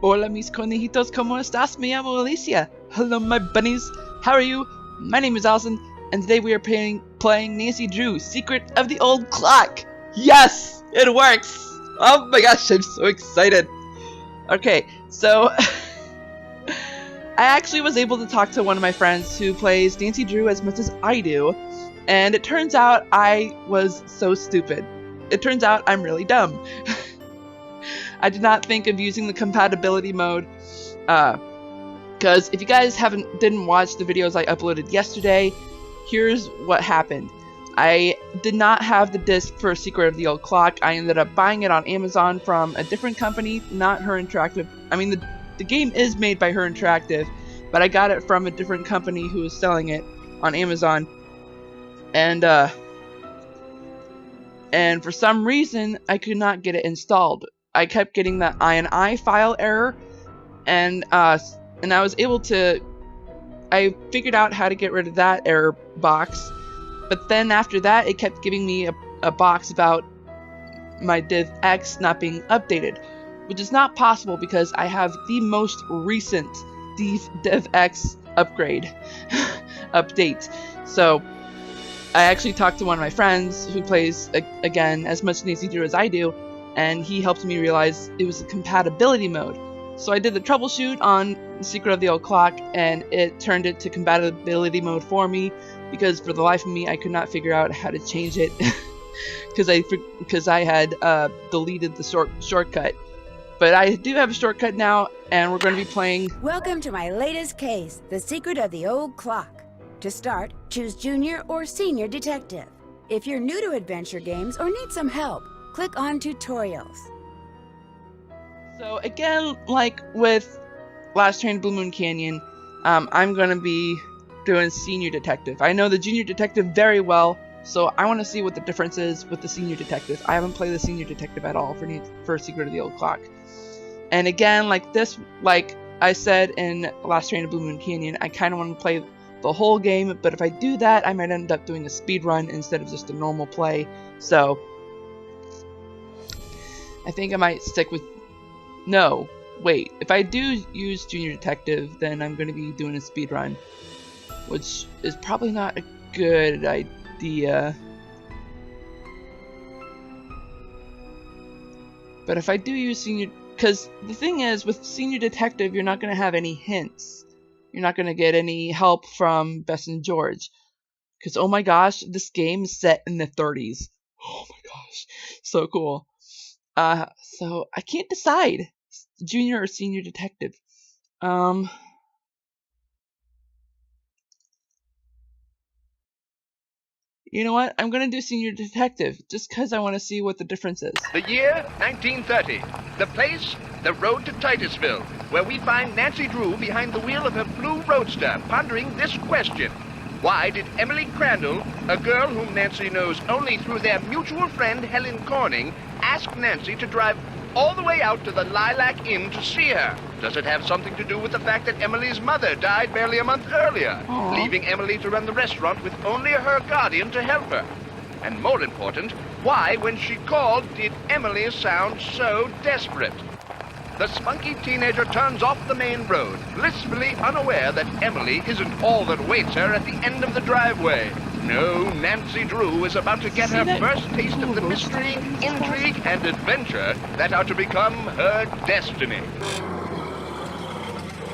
Hola mis conejitos, ¿cómo estás? Me llamo Alicia. Hello my bunnies, how are you? My name is Allison, and today we are playing Nancy Drew, Secret of the Old Clock. Yes! It works! Oh my gosh, I'm so excited. Okay, so I actually was able to talk to one of my friends who plays Nancy Drew as much as I do, and it turns out I was so stupid. It turns out I'm really dumb. I did not think of using the compatibility mode, because if you guys didn't watch the videos I uploaded yesterday, here's what happened. I did not have the disc for Secret of the Old Clock. I ended up buying it on Amazon from a different company, not Her Interactive. I mean, the game is made by Her Interactive, but I got it from a different company who was selling it on Amazon. And for some reason, I could not get it installed. I kept getting that INI file error, and I was able to. I figured out how to get rid of that error box, but then after that, it kept giving me a box about my DivX not being updated, which is not possible because I have the most recent DivX upgrade update. So I actually talked to one of my friends who plays again as much Nancy Drew as I do, and he helped me realize it was a compatibility mode. So I did the troubleshoot on Secret of the Old Clock, and it turned it to compatibility mode for me, because for the life of me I could not figure out how to change it because I had deleted the shortcut. But I do have a shortcut now, and we're going to be playing. Welcome to my latest case, The Secret of the Old Clock. To start, choose Junior or Senior Detective. If you're new to adventure games or need some help, click on Tutorials. So again, like with Last Train to Blue Moon Canyon, I'm going to be doing Senior Detective. I know the Junior Detective very well, so I want to see what the difference is with the Senior Detective. I haven't played the Senior Detective at all for Secret of the Old Clock. And again, like I said in Last Train to Blue Moon Canyon, I kind of want to play the whole game, but if I do that, I might end up doing a speed run instead of just a normal play. So I think I might stick with. No, wait. If I do use Junior Detective, then I'm going to be doing a speed run, which is probably not a good idea. But if I do use Senior, because the thing is, with Senior Detective, you're not going to have any hints. You're not going to get any help from Bess and George. Because, oh my gosh, this game is set in the 30s. Oh my gosh, so cool. So I can't decide, Junior or Senior Detective. You know what? I'm gonna do Senior Detective, just because I want to see what the difference is. The year, 1930. The place, the road to Titusville, where we find Nancy Drew behind the wheel of her blue roadster, pondering this question. Why did Emily Crandall, a girl whom Nancy knows only through their mutual friend Helen Corning, ask Nancy to drive all the way out to the Lilac Inn to see her? Does it have something to do with the fact that Emily's mother died barely a month earlier, leaving Emily to run the restaurant with only her guardian to help her? And more important, why, when she called, did Emily sound so desperate? The spunky teenager turns off the main road, blissfully unaware that Emily isn't all that awaits her at the end of the driveway. No, Nancy Drew is about to get her first taste of the mystery, intrigue, and adventure that are to become her destiny.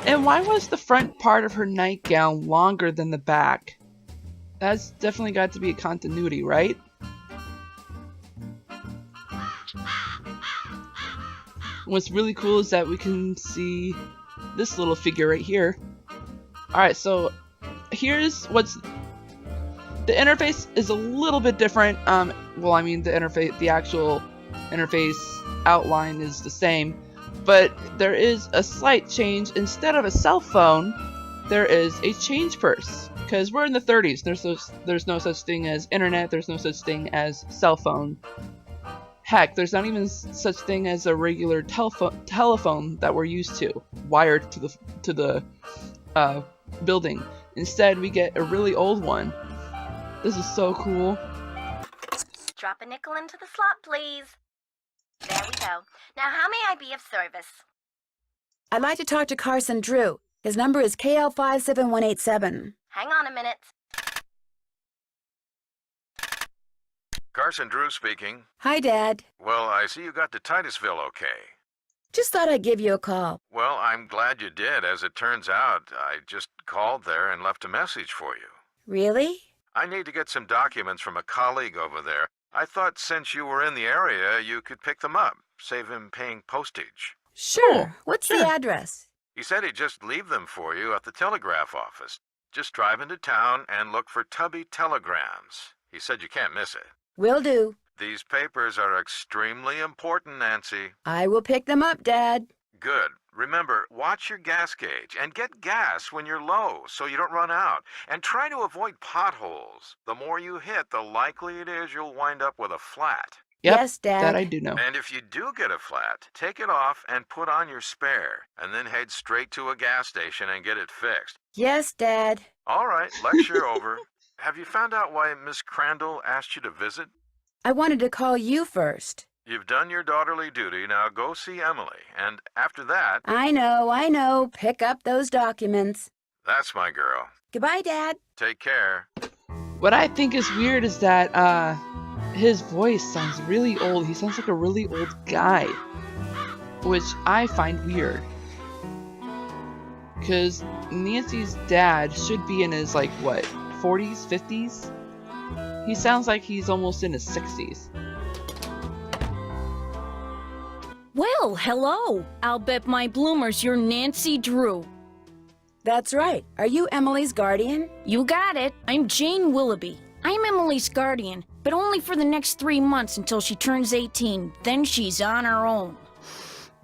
And why was the front part of her nightgown longer than the back? That's definitely got to be a continuity, right? What's really cool is that we can see this little figure right here. Alright, so here's what's. The interface is a little bit different. Well, I mean, the actual interface outline is the same, but there is a slight change. Instead of a cell phone, there is a change purse. Because we're in the 30s, there's no such thing as internet. There's no such thing as cell phone. Heck, there's not even such thing as a regular telephone that we're used to, wired to the building. Instead, we get a really old one. This is so cool. Drop a nickel into the slot, please. There we go. Now, how may I be of service? I'd like to talk to Carson Drew. His number is KL57187. Hang on a minute. Carson Drew speaking. Hi, Dad. Well, I see you got to Titusville okay. Just thought I'd give you a call. Well, I'm glad you did. As it turns out, I just called there and left a message for you. Really? I need to get some documents from a colleague over there. I thought since you were in the area, you could pick them up, save him paying postage. Sure. What's the address? He said he'd just leave them for you at the telegraph office. Just drive into town and look for Tubby Telegrams. He said you can't miss it. Will do. These papers are extremely important, Nancy. I will pick them up, Dad. Good. Remember, watch your gas gauge and get gas when you're low so you don't run out. And try to avoid potholes. The more you hit, the likely it is you'll wind up with a flat. Yep, Yes, Dad. that I do know. And if you do get a flat, take it off and put on your spare, and then head straight to a gas station and get it fixed. Yes, Dad. All right, lecture over. Have you found out why Miss Crandall asked you to visit? I wanted to call you first. You've done your daughterly duty, now go see Emily, and after that... I know. Pick up those documents. That's my girl. Goodbye, Dad. Take care. What I think is weird is that his voice sounds really old. He sounds like a really old guy, which I find weird. Because Nancy's dad should be in his, like, what, 40s, 50s? He sounds like he's almost in his 60s. Well, hello. I'll bet my bloomers you're Nancy Drew. That's right. Are you Emily's guardian? You got it. I'm Jane Willoughby. I'm Emily's guardian, but only for the next 3 months until she turns 18. Then she's on her own.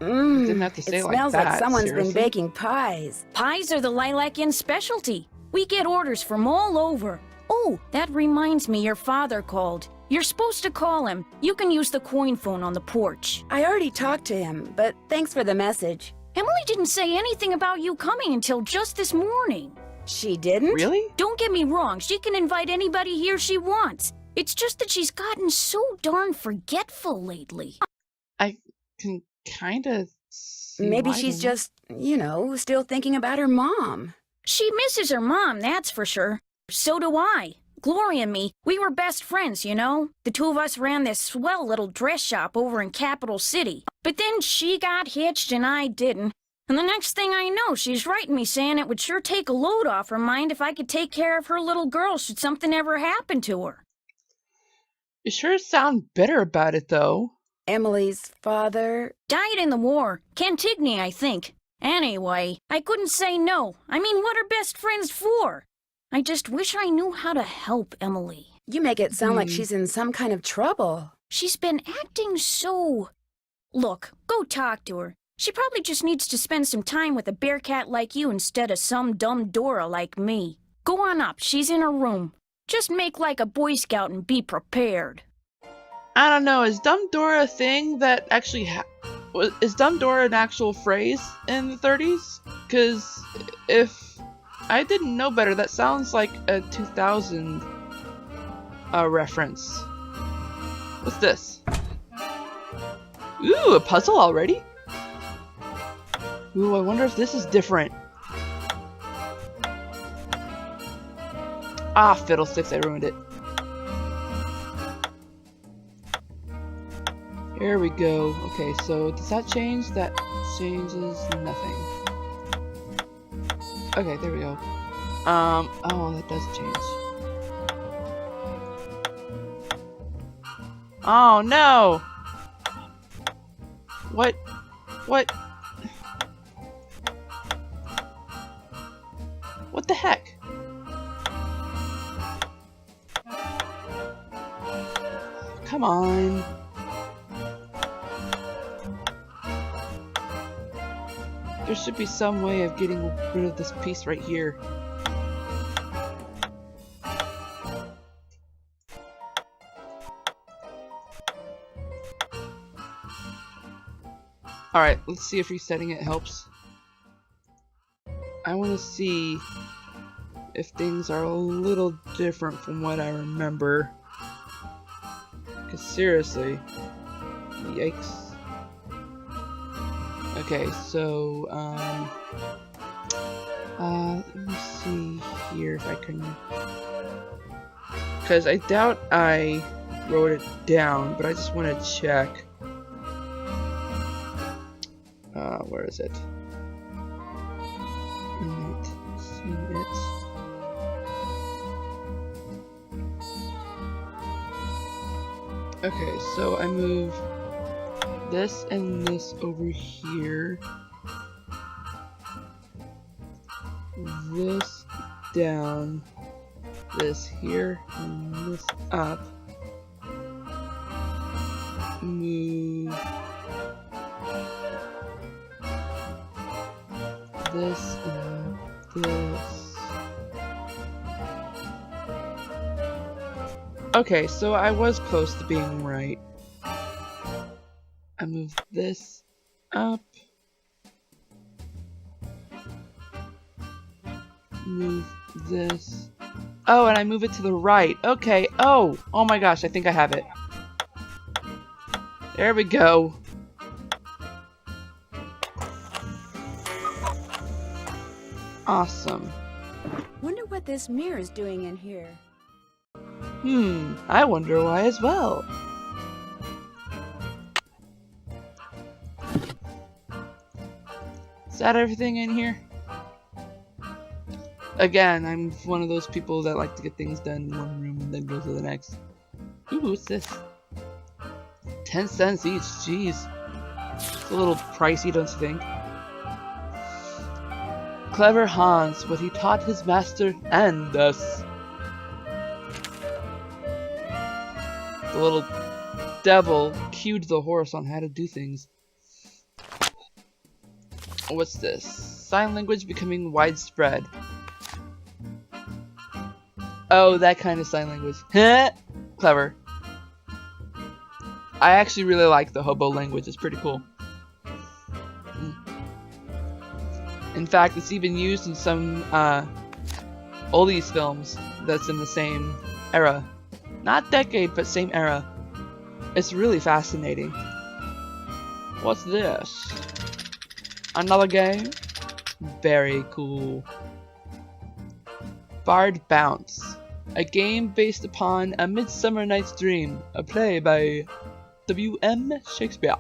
Didn't have to say It it like smells that. like someone's Seriously? been baking pies. Pies are the Lilac Inn specialty. We get orders from all over. Oh, that reminds me, your father called. You're supposed to call him. You can use the coin phone on the porch. I already talked to him, but thanks for the message. Emily didn't say anything about you coming until just this morning. She didn't? Really? Don't get me wrong, she can invite anybody here she wants. It's just that she's gotten so darn forgetful lately. I can kind of see Maybe why she's then. just, still thinking about her mom. She misses her mom, that's for sure. So do I. Gloria and me, we were best friends, you know? The two of us ran this swell little dress shop over in Capital City. But then she got hitched and I didn't. And the next thing I know, she's writing me saying it would sure take a load off her mind if I could take care of her little girl should something ever happen to her. You sure sound bitter about it, though. Emily's father... Died in the war. Cantigny, I think. Anyway, I couldn't say no. I mean, what are best friends for? I just wish I knew how to help Emily. You make it sound like she's in some kind of trouble. She's been acting so... Look, go talk to her. She probably just needs to spend some time with a bearcat like you instead of some dumb Dora like me. Go on up, she's in her room. Just make like a Boy Scout and be prepared. I don't know, is Dumb Dora a thing that actually is Dumb Dora an actual phrase in the 30s? Because if I didn't know better, that sounds like a 2000 reference. What's this? Ooh, a puzzle already? Ooh, I wonder if this is different. Ah, fiddlesticks, I ruined it. Here we go. Okay, so does that change? That changes nothing. Okay, there we go. Oh, that does change. Oh, no! What? What? What the heck? Come on. There should be some way of getting rid of this piece right here. Alright, let's see if resetting it helps. I want to see if things are a little different from what I remember. Because seriously, yikes. Okay, so, let me see here if I can... Because I doubt I wrote it down, but I just want to check. Where is it? I'm not seeing it. Okay, so I move this and this over here. This down. This here and this up. Move this and this. Okay, so I was close to being right. I move this up. Move this. Oh, and I move it to the right. Okay. Oh my gosh, I think I have it. There we go. Awesome. Wonder what this mirror is doing in here. I wonder why as well. Is that everything in here? Again, I'm one of those people that like to get things done in one room and then go to the next. Ooh, what's this? 10 cents each, jeez. It's a little pricey, don't you think? Clever Hans, what he taught his master and us. The little devil cued the horse on how to do things. What's this? Sign language becoming widespread. Oh, that kind of sign language. Clever. I actually really like the hobo language. It's pretty cool. In fact, it's even used in some oldies films that's in the same era. Not decade, but same era. It's really fascinating. What's this? Another game? Very cool. Bard Bounce. A game based upon A Midsummer Night's Dream, a play by W.M. Shakespeare.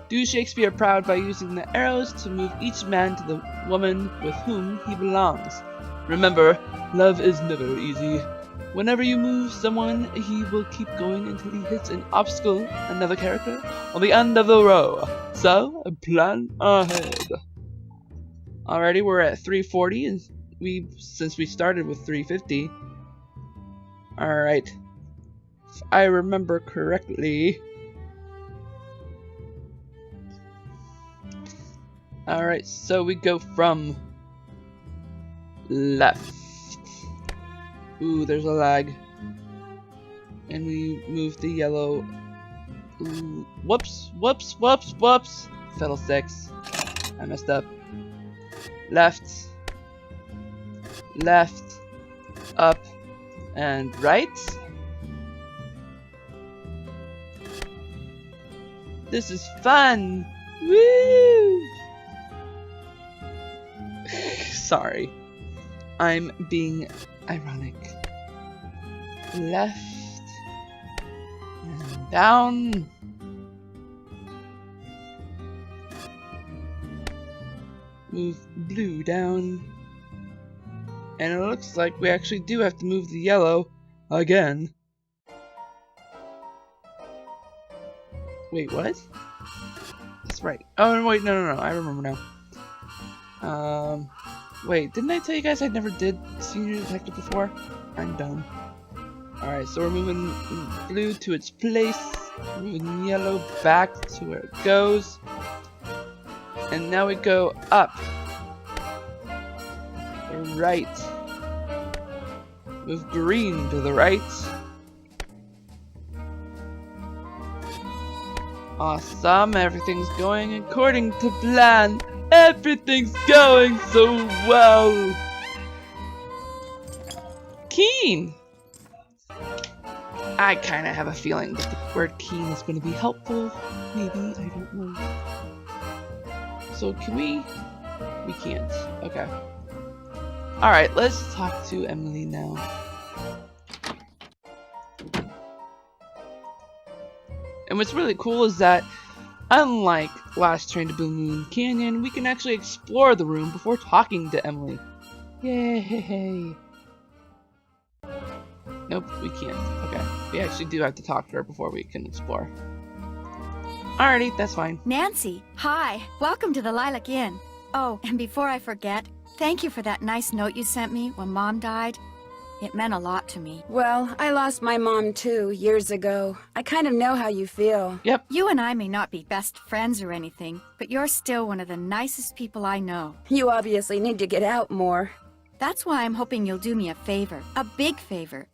Do Shakespeare proud by using the arrows to move each man to the woman with whom he belongs. Remember, love is never easy. Whenever you move someone, he will keep going until he hits an obstacle, another character, on the end of the row. So, plan ahead. Alrighty, we're at 340, and since we started with 350. Alright. If I remember correctly. Alright, so we go from left. Ooh, there's a lag. And we move the yellow. Ooh, whoops, whoops, whoops, whoops. Fiddlesticks. I messed up. Left. Left. Up. And right. This is fun. Woo! Sorry. I'm being ironic. Left and down. Move blue down. And it looks like we actually do have to move the yellow again. Wait, what? That's right. Oh, wait, no. I remember now. Wait, didn't I tell you guys I never did Senior Detective before? I'm dumb. Alright, so we're moving blue to its place. We're moving yellow back to where it goes. And now we go up. Right. Move green to the right. Awesome, everything's going according to plan. Everything's going so well. Keen. I kind of have a feeling that the word keen is going to be helpful. Maybe, I don't know. So can we? We can't. Okay. Alright, let's talk to Emily now. And what's really cool is that, unlike Last Train to Blue Moon Canyon, we can actually explore the room before talking to Emily. Yay! Nope, we can't. Okay, we actually do have to talk to her before we can explore. Alrighty, that's fine. Nancy, hi. Welcome to the Lilac Inn. Oh, and before I forget, thank you for that nice note you sent me when Mom died. It meant a lot to me. Well, I lost my mom too, years ago. I kind of know how you feel. Yep. You and I may not be best friends or anything, but you're still one of the nicest people I know. You obviously need to get out more. That's why I'm hoping you'll do me a favor. A big favor.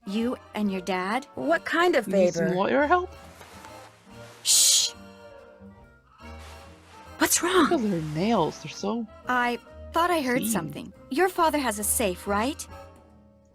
You and your dad. What kind of Need some favor? lawyer help? Shh! What's Look wrong? at her nails. They're so... I thought I heard Clean. something. Your father has a safe, right?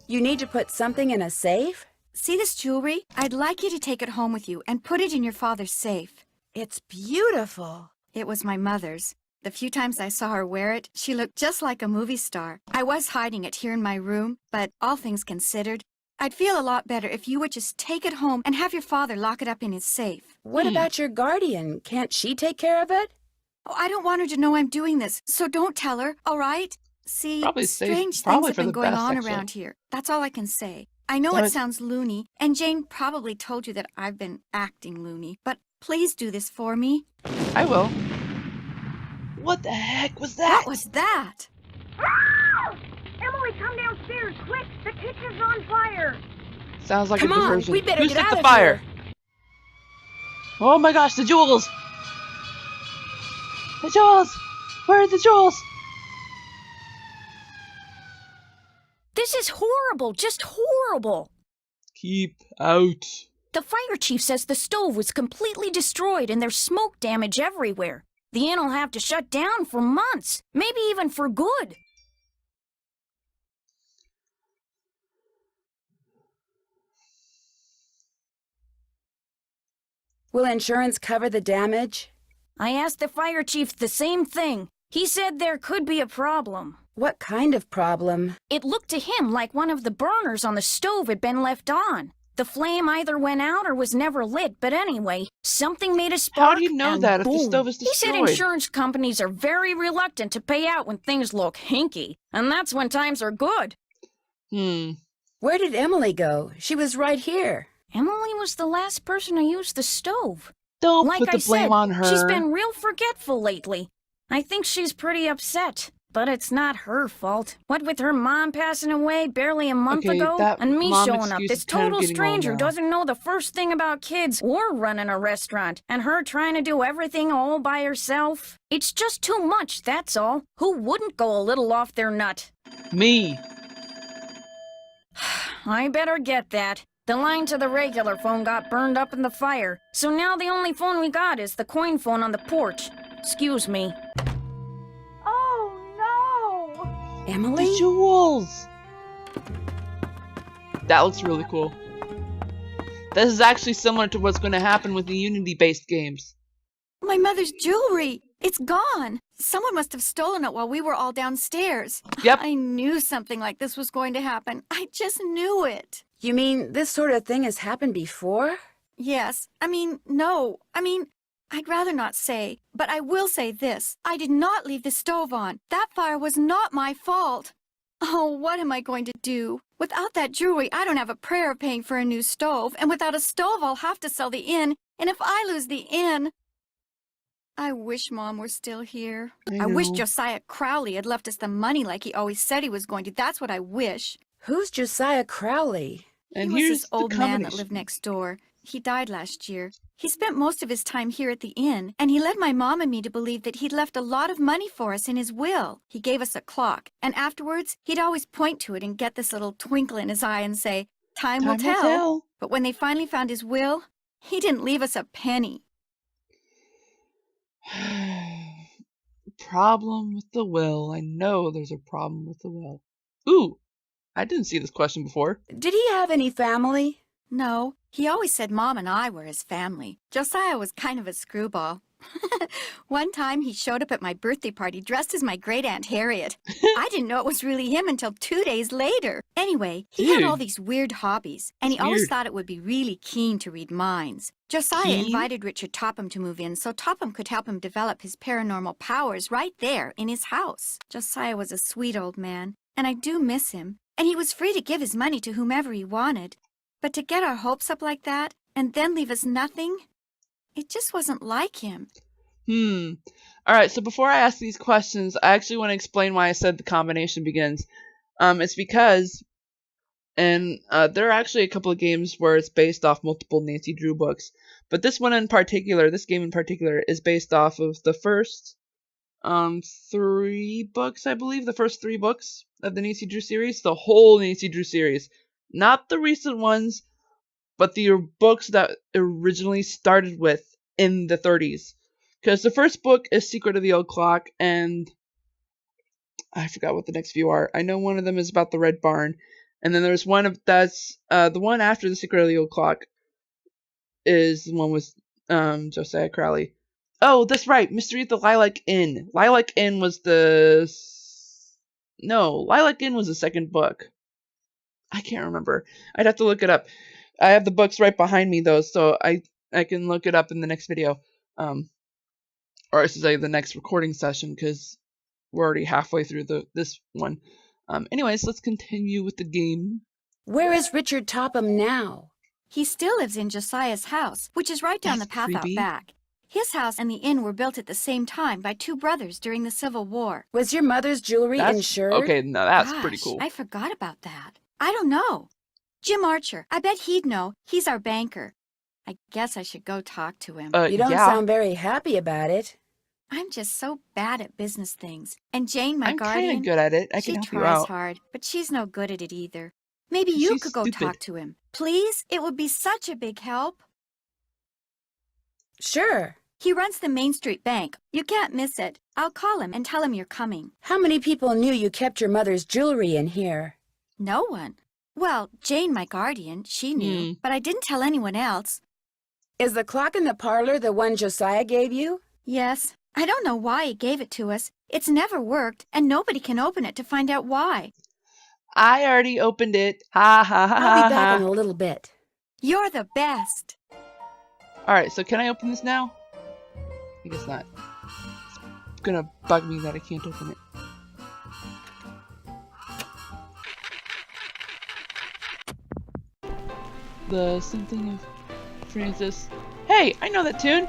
You need to put something in a safe? See this jewelry? I'd like you to take it home with you and put it in your father's safe. It's beautiful. It was my mother's. The few times I saw her wear it, she looked just like a movie star. I was hiding it here in my room, but all things considered, I'd feel a lot better if you would just take it home and have your father lock it up in his safe. What about your guardian? Can't she take care of it? Oh, I don't want her to know I'm doing this, so don't tell her, all right? See, Probably safe- strange probably things have for been the going best, on actually. around here. That's all I can say. I know That it was- sounds loony, and Jane probably told you that I've been acting loony, but please do this for me. I will. What the heck was that? What was that? Emily, come downstairs, quick! The kitchen's on fire! Sounds like Come a on, diversion. we better Who get set out the of fire? here. Oh my gosh, the jewels! The jewels! Where are the jewels? This is horrible, just horrible. Keep out. The fire chief says the stove was completely destroyed and there's smoke damage everywhere. The inn'll have to shut down for months, maybe even for good. Will insurance cover the damage? I asked the fire chief the same thing. He said there could be a problem. What kind of problem? It looked to him like one of the burners on the stove had been left on. The flame either went out or was never lit, but anyway, something made a spark. How do you know and that if the boom. stove is He said destroyed? insurance companies are very reluctant to pay out when things look hinky, and that's when times are good. Where did Emily go? She was right here. Emily was the last person to use the stove. Don't Like put the I blame said, on her. she's been real forgetful lately. I think she's pretty upset, but it's not her fault. What with her mom passing away barely a month Okay, ago, that and me mom showing up, excuse this is kind of total getting old stranger now. doesn't know the first thing about kids or running a restaurant, and her trying to do everything all by herself. It's just too much, that's all. Who wouldn't go a little off their nut? Me. I better get that. The line to the regular phone got burned up in the fire, so now the only phone we got is the coin phone on the porch. Excuse me. Oh no! Emily? The jewels. That looks really cool. This is actually similar to what's going to happen with the Unity-based games. My mother's jewelry! It's gone! Someone must have stolen it while we were all downstairs. Yep. I knew something like this was going to happen. I just knew it. You mean this sort of thing has happened before? Yes. No. I'd rather not say, but I will say this. I did not leave the stove on. That fire was not my fault. Oh, what am I going to do? Without that jewelry, I don't have a prayer of paying for a new stove, and without a stove, I'll have to sell the inn, and if I lose the inn... I wish Mom were still here. I wish know. Josiah Crowley had left us the money like he always said he was going to. That's what I wish. Who's Josiah Crowley? And He was here's this old the man that combination. lived next door. He died last year. He spent most of his time here at the inn, and he led my mom and me to believe that he'd left a lot of money for us in his will. He gave us a clock, and afterwards, he'd always point to it and get this little twinkle in his eye and say, Time will tell. But when they finally found his will, he didn't leave us a penny. Problem with the will. I know there's a problem with the will. Ooh, I didn't see this question before. Did he have any family? No, he always said Mom and I were his family. Josiah was kind of a screwball. One time he showed up at my birthday party dressed as my great-aunt Harriet. I didn't know it was really him until 2 days later. Anyway, he had all these weird hobbies, and he always thought it would be really keen to read minds. Josiah invited Richard Topham to move in so Topham could help him develop his paranormal powers right there in his house. Josiah was a sweet old man, and I do miss him. And he was free to give his money to whomever he wanted. But to get our hopes up like that, and then leave us nothing, it just wasn't like him. Alright, so before I ask these questions, I actually want to explain why I said the combination begins. It's because, and there are actually a couple of games where it's based off multiple Nancy Drew books, but this one in particular, this game in particular, is based off of the first 3 books, I believe, the first 3 books of the Nancy Drew series, the whole Nancy Drew series. Not the recent ones, but the books that originally started with in the 30s. Because the first book is Secret of the Old Clock, and I forgot what the next few are. I know one of them is about the Red Barn, and then there's one that's the one after the Secret of the Old Clock is the one with Josiah Crowley. Oh, that's right, Mystery at the Lilac Inn. Lilac Inn was the Lilac Inn was the second book. I can't remember. I'd have to look it up. I have the books right behind me though, so I can look it up in the next video. Or I should say the next recording session, because we're already halfway through this one. Anyways, let's continue with the game. Where is Richard Topham now? He still lives in Josiah's house, which is right down the path out back. His house and the inn were built at the same time by 2 brothers during the Civil War. Was your mother's jewelry insured? Okay, now that's pretty Gosh, cool. I forgot about that. I don't know. Jim Archer, I bet he'd know. He's our banker. I guess I should go talk to him. You don't sound very happy about it. I'm just so bad at business things. And Jane, my guardian, I'm kind of good at it. I can help you out. She tries hard, but she's no good at it either. Maybe you could go talk to him. Please? It would be such a big help. Sure. He runs the Main Street Bank. You can't miss it. I'll call him and tell him you're coming. How many people knew you kept your mother's jewelry in here? No one. Well, Jane, my guardian, she knew, but I didn't tell anyone else. Is the clock in the parlor the one Josiah gave you? Yes. I don't know why he gave it to us. It's never worked, and nobody can open it to find out why. I already opened it. Ha ha ha ha. I'll be back in a little bit. You're the best. Alright, so can I open this now? I guess not. It's gonna bug me that I can't open it. The something of Francis. Hey, I know that tune!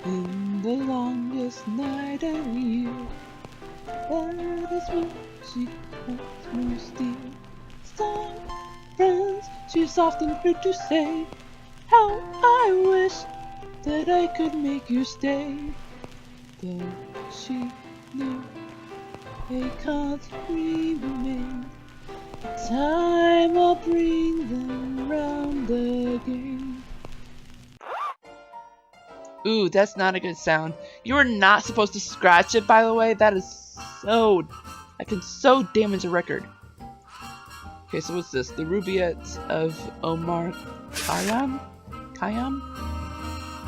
In the longest night of year, that is when she holds most dear. Some friends she's often heard to say, how I wish that I could make you stay. Though she knew they can't remain, time will bring them round again. Ooh, that's not a good sound. You are not supposed to scratch it, by the way. That is so... that can so damage a record. Okay, so what's this? The Rubaiyat of Omar Khayyam?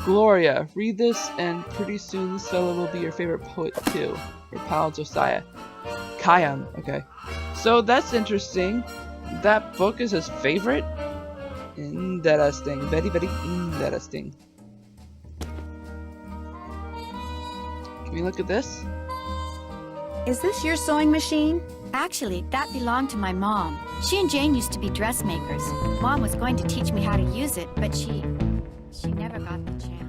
Gloria, read this and pretty soon this fellow will be your favorite poet too. Your pal Josiah. Khayyam, okay. So that's interesting. That book is his favorite? Interesting. Very, very interesting. Can we look at this? Is this your sewing machine? Actually, that belonged to my mom. She and Jane used to be dressmakers. Mom was going to teach me how to use it, but she never got the chance.